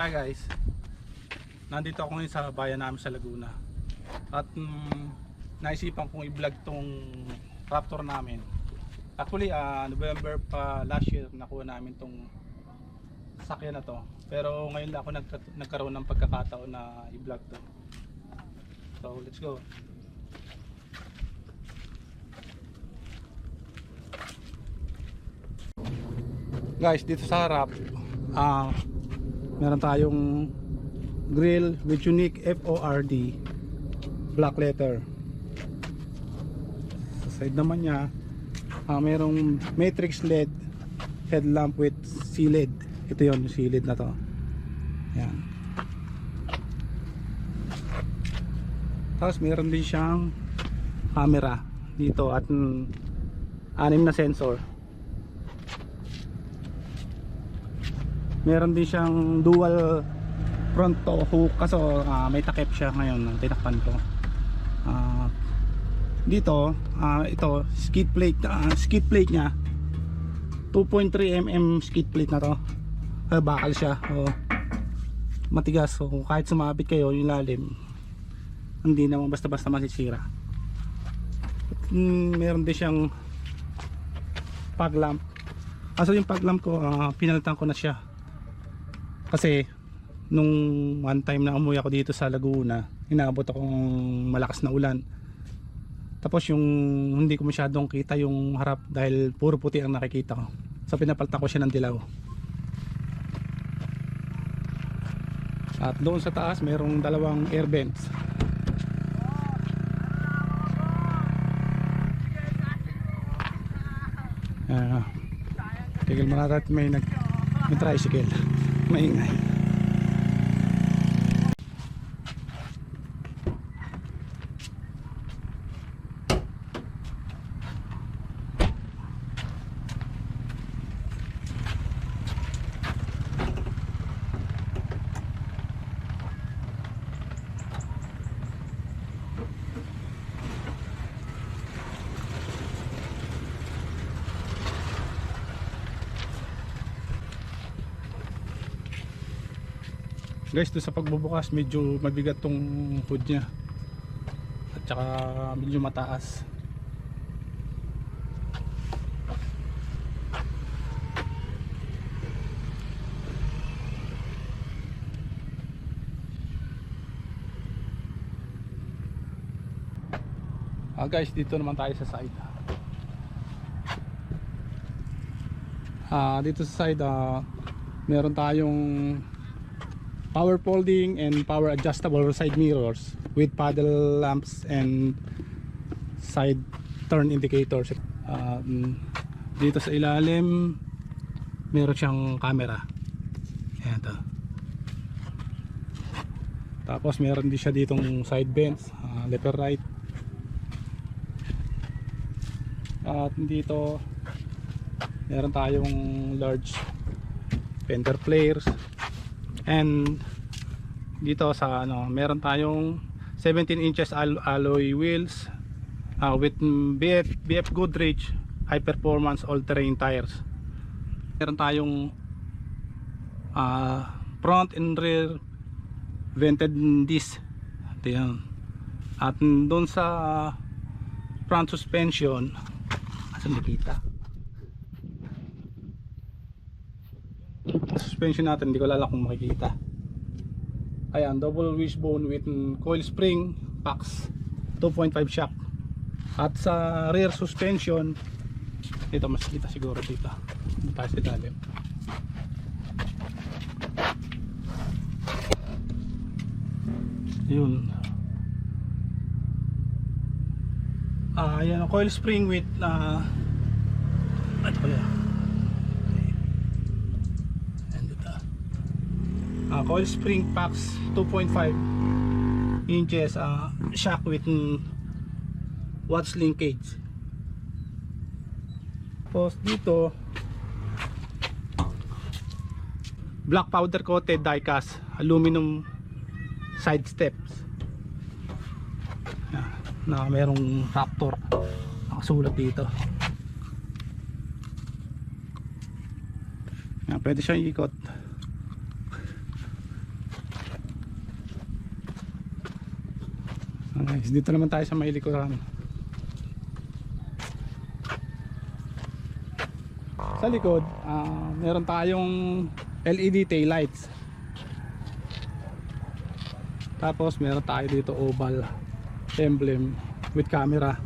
Hi guys, nandito ako ngayon sa bayan namin sa Laguna. At naisipan kong i-vlog tong Raptor namin. Actually November pa last year nakuha namin tong sakyan na to. Pero ngayon lang ako nagkaroon ng pagkakataon na i-vlog to. So let's go. Guys, dito sa harap meron tayong grill with unique FORD black letter. Sa side naman niya merong matrix LED headlamp with C-LED. Ito yon, yung C-LED na to. Yan. Tapos meron din siyang camera dito at 6 na sensor. Meron din siyang dual front to hook kaso may takip siya ngayon, tinakpan ko. Dito ito skid plate niya 2.3 mm skid plate na to. Bakal siya, matigas, so kahit sumabit kayo yung lalim hindi naman basta basta masisira. Meron din siyang fog lamp. Kaso yung fog lamp ko pinalitan ko na siya kasi nung one time na umuwi ako dito sa Laguna, inaabot akong malakas na ulan. Tapos yung hindi ko masyadong kita yung harap dahil puro puti ang nakikita ko. So pinapalitan ko siya ng dilaw. At doon sa taas mayroong 2 air vents. Tigil muna natin, may tricycle. Maingay. Guys, doon sa pagbubukas medyo mabigat tong hood nya at saka medyo mataas. Guys, dito naman tayo sa side. Dito sa side meron tayong power folding and power adjustable side mirrors with paddle lamps and side turn indicators. Dito sa ilalim meron siyang camera. Ayan to. Tapos meron din siya ditong side vents, left or right. At dito meron tayong large fender flares. And dito sa meron tayong 17 inches alloy wheels with BF Goodrich high performance all terrain tires. Meron tayong front and rear vented disc. Ito yan. At doon sa front suspension, asan nakita? Suspension natin, hindi ko lala kung makikita. Ayan, double wishbone with coil spring packs 2.5 shock. At sa rear suspension dito, mas kita siguro dito. Dito tayo sa ilalim. Yun. Ayan, coil spring with ito kaya coil spring packs 2.5 inches shock with watch linkage. Tapos dito black powder coated die cast aluminum side steps na merong Raptor nakasulat dito. Pwede siyang ikot. Nice. Dito naman tayo sa may likuran. Sa likod, meron tayong LED tail lights. Tapos meron tayo dito oval emblem with camera.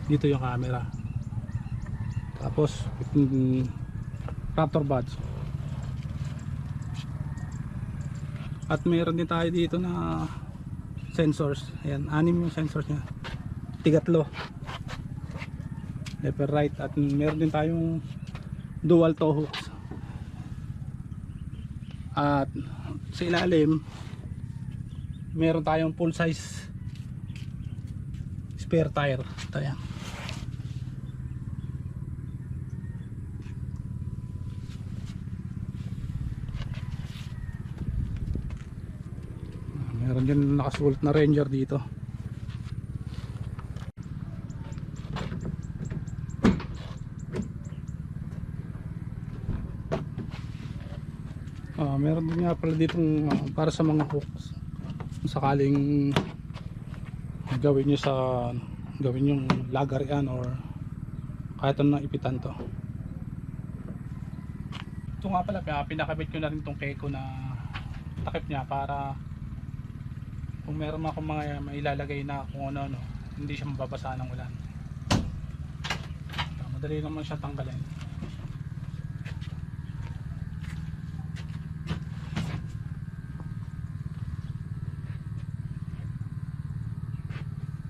Dito yung camera. Tapos Raptor buds. At meron din tayo dito na sensors. Ayan, 6 yung sensors nya. Tigatlo. Left and right. At meron din tayong dual toe hooks. At sa ilalim meron tayong full size spare tire. Ito yan. Meron din nakasulat na Ranger dito. Meron din nga pala ditong para sa mga hooks. Kung sakaling gawin nyo yung lagarian or kahit anong ipitan to. Ito nga pala, pinakabit ko na rin itong Keiko na takip niya para kung meron akong mga mailalagay na kung ano, hindi siya mababasa ng ulan. Madali naman siya tanggalin.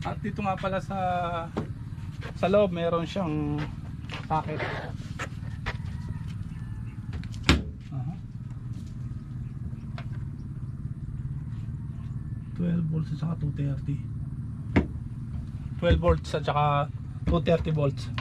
At dito nga pala sa loob meron siyang socket. 12 volts at saka 230. 12 volts at saka 230 volts.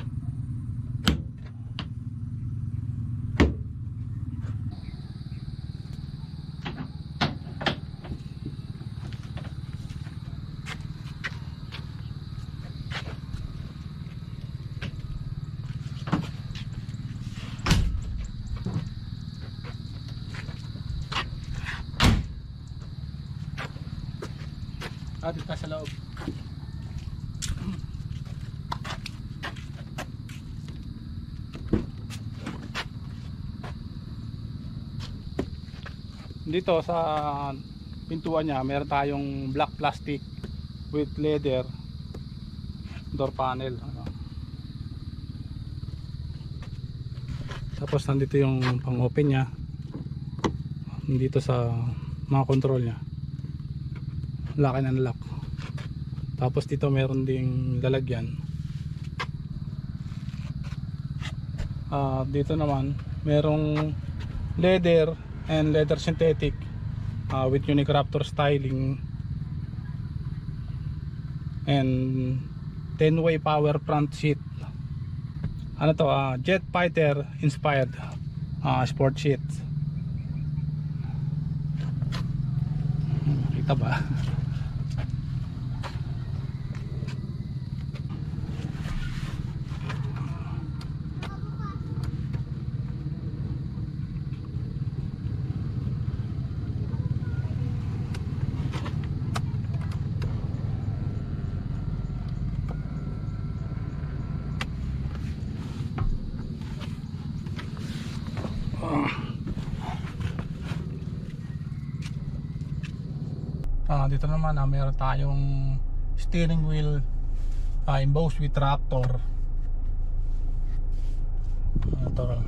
Dito sa loob. Dito sa pintuan niya meron tayong black plastic with leather door panel. Tapos nandito yung pang open niya. Dito sa mga control niya, lock and unlock. Tapos dito meron ding lalagyan. Dito naman merong leather and leather synthetic with unique Raptor styling and 10-way power front seat. Ano to? Jet fighter inspired sport seat. Kita ba? Dito naman meron tayong steering wheel embossed with Raptor.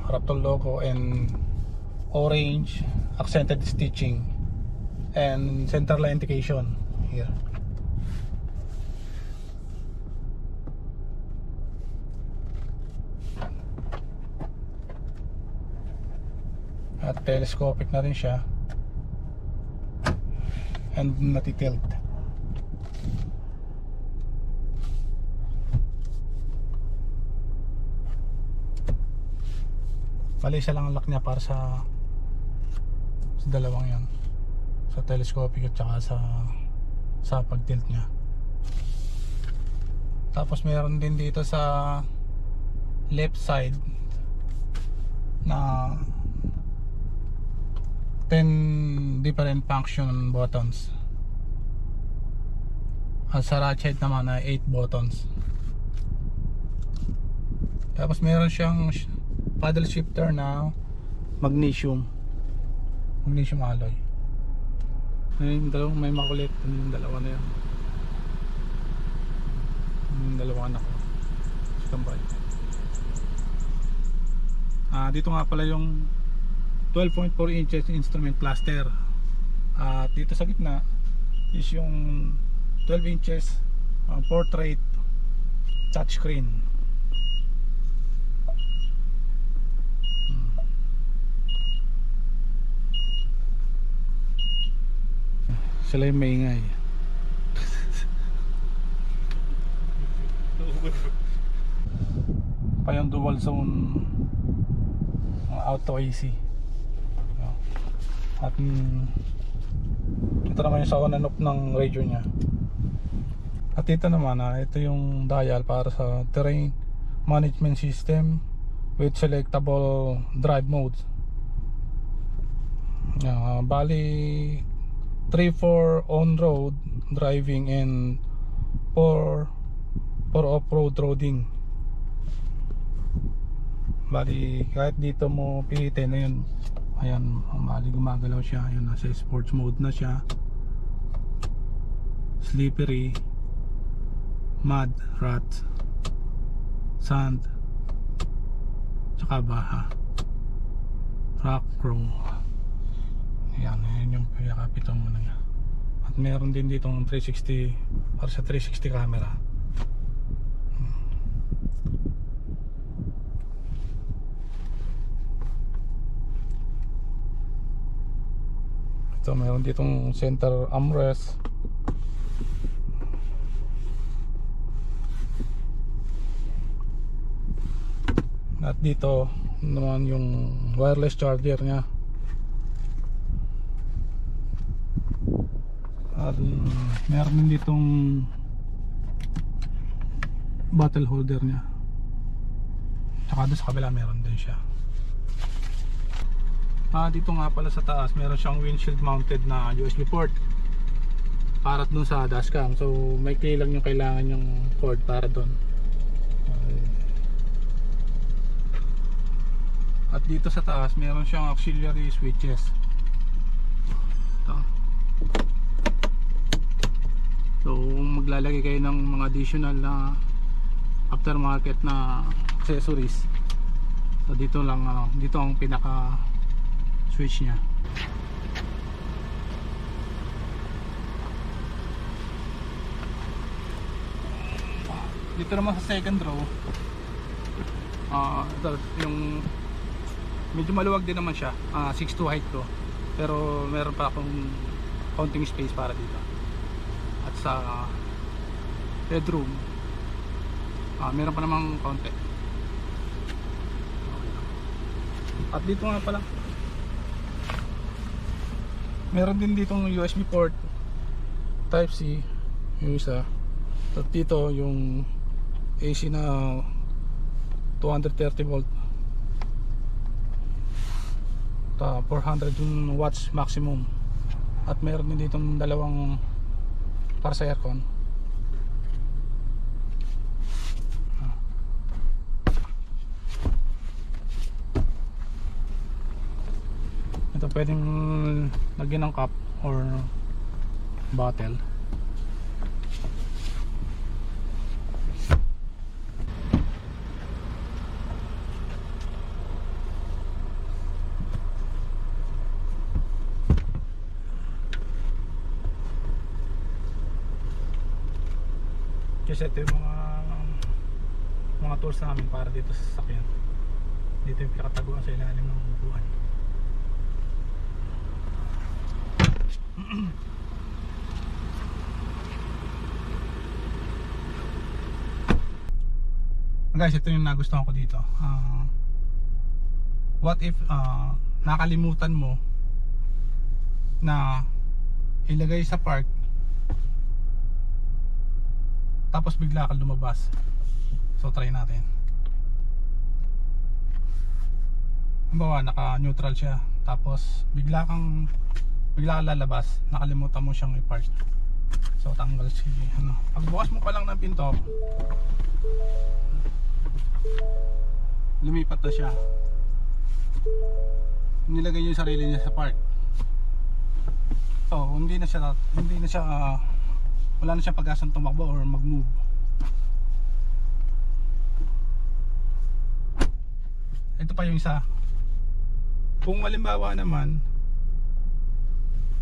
Raptor logo and orange accented stitching and center line indication here. At telescopic na rin siya and natitilt. Bali isa lang ang lock niya para sa dalawang yan, sa telescopic at saka sa pag-tilt niya. Tapos meron din dito sa left side na 10 different function buttons. At sa right side naman ay 8 buttons. Tapos meron siyang paddle shifter na magnesium alloy. Yung dalawang may makulit, yung dalawa na yan. Yung dalawa na ko. Standby. Dito nga pala yung 12.4 inches instrument cluster. Dito sa gitna is yung 12 inches portrait touchscreen. Sila yung maingay. Pa yung dual zone auto AC. At ito naman yung sa on and off ng radio nya. At ito naman ito yung dial para sa terrain management system with selectable drive modes. Bali 3 for on-road driving and 4 for off-road roading. Bali kahit dito mo pilitin na yun. Ayan, bali gumagalaw siya. Yun, nasa sports mode na siya. Slippery, mud, rut, sand, tsaka baha, rock, chrome. Ayan, yun yung pinakapitan mo na nga. At meron din dito 360 para sa 360 camera. Ito meron ditong center armrest. At dito naman yung wireless charger nya. At meron din ditong bottle holder nya. Tsaka doon sa kabila meron din siya. Dito nga pala sa taas meron siyang windshield mounted na USB port para dun sa dashcam. So may lang yung kailangan yung cord para dun. At dito sa taas meron siyang auxiliary switches. Ito. So kung maglalagay kayo ng mga additional na aftermarket na accessories, so dito lang dito ang pinaka switch nya. Dito naman sa second row ito, yung medyo maluwag din naman siya. 6'2" height ko, pero meron pa akong counting space para dito. At sa bedroom meron pa namang konti. At dito nga pala meron din ditong USB port Type C yung isa. At dito yung AC na 230 volt 400 watts maximum. At meron din ditong dalawang para sa aircon. Ito pwedeng lagyan ng cup or bottle. Kasi ito yung mga tools namin para dito sa sasakyan. Dito yung pinakataguan sa ilalim ng upuan. Guys, ito yung nagustuhan ko dito. What if nakalimutan mo na ilagay sa park, tapos bigla kang lumabas? So try natin. Halimbawa naka neutral siya, tapos bigla kang lalabas, nakalimutan mo siyang i-park. So tanggal si ano. Pagbukas mo pa lang ng pinto, lumipat na siya. Nilagay niya yung sarili niya sa park. So hindi na siya wala na siyang pag-asang tumakbo or mag-move. Ito pa yung isa. Kung halimbawa naman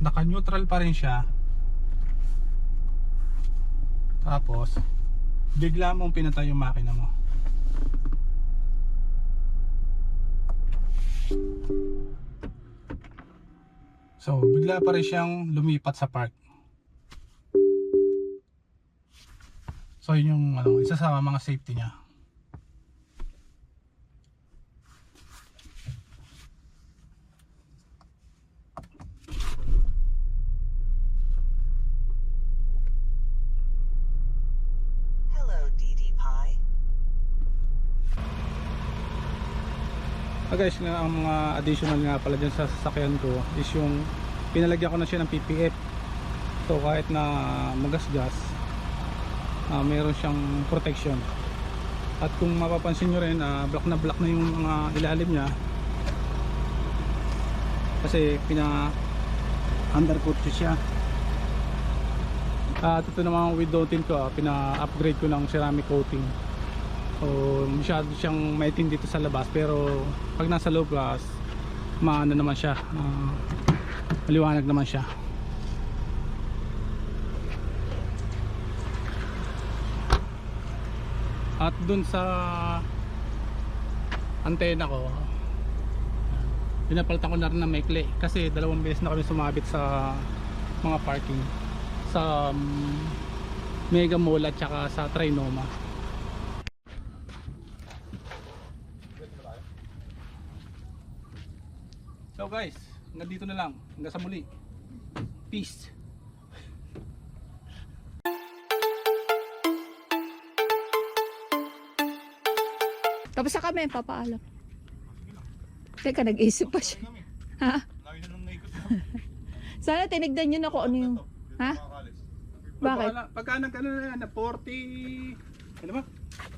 naka-neutral pa rin siya, tapos bigla mong pinatay yung makina mo, so bigla pa rin siyang lumipat sa park. So yun yung isa sa mga safety niya. Guys, ang mga additional nga pala dyan sa sasakyan ko is yung pinalagyan ko na siya ng PPF. So kahit na magasgas, mayroon siyang protection. At kung mapapansin nyo rin, black na yung mga ilalim niya kasi pina-undercoat siya. At ito naman window tint ko, pina-upgrade ko ng ceramic coating. So masyado siyang maitim dito sa labas, pero pag nasa loob maano naman siya, maliwanag naman siya. At dun sa antena ko, pinapalitan ko na rin na maikli kasi 2 beses na kami sumabit sa mga parking sa Mega Mall at saka sa Trinoma. So guys, hanggang dito na lang. Hanggang sa muli. Peace. Tapos sa kami, papaalam. Teka, nag-isip pa siya. Ha? Sana tinignan nyo na kung ano yung... Ha? Bakit? Pagka nag-ano na 40... Ano ba?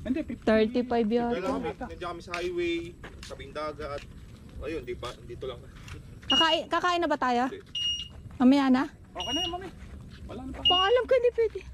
Hindi, 35 yata. Nandiyan kami sa highway, sabing dagat. Ayun, dito lang. Kakain na ba tayo? Mamaya na? Okay na yun, mami. Wala na pa. Paalam ka, hindi pwede.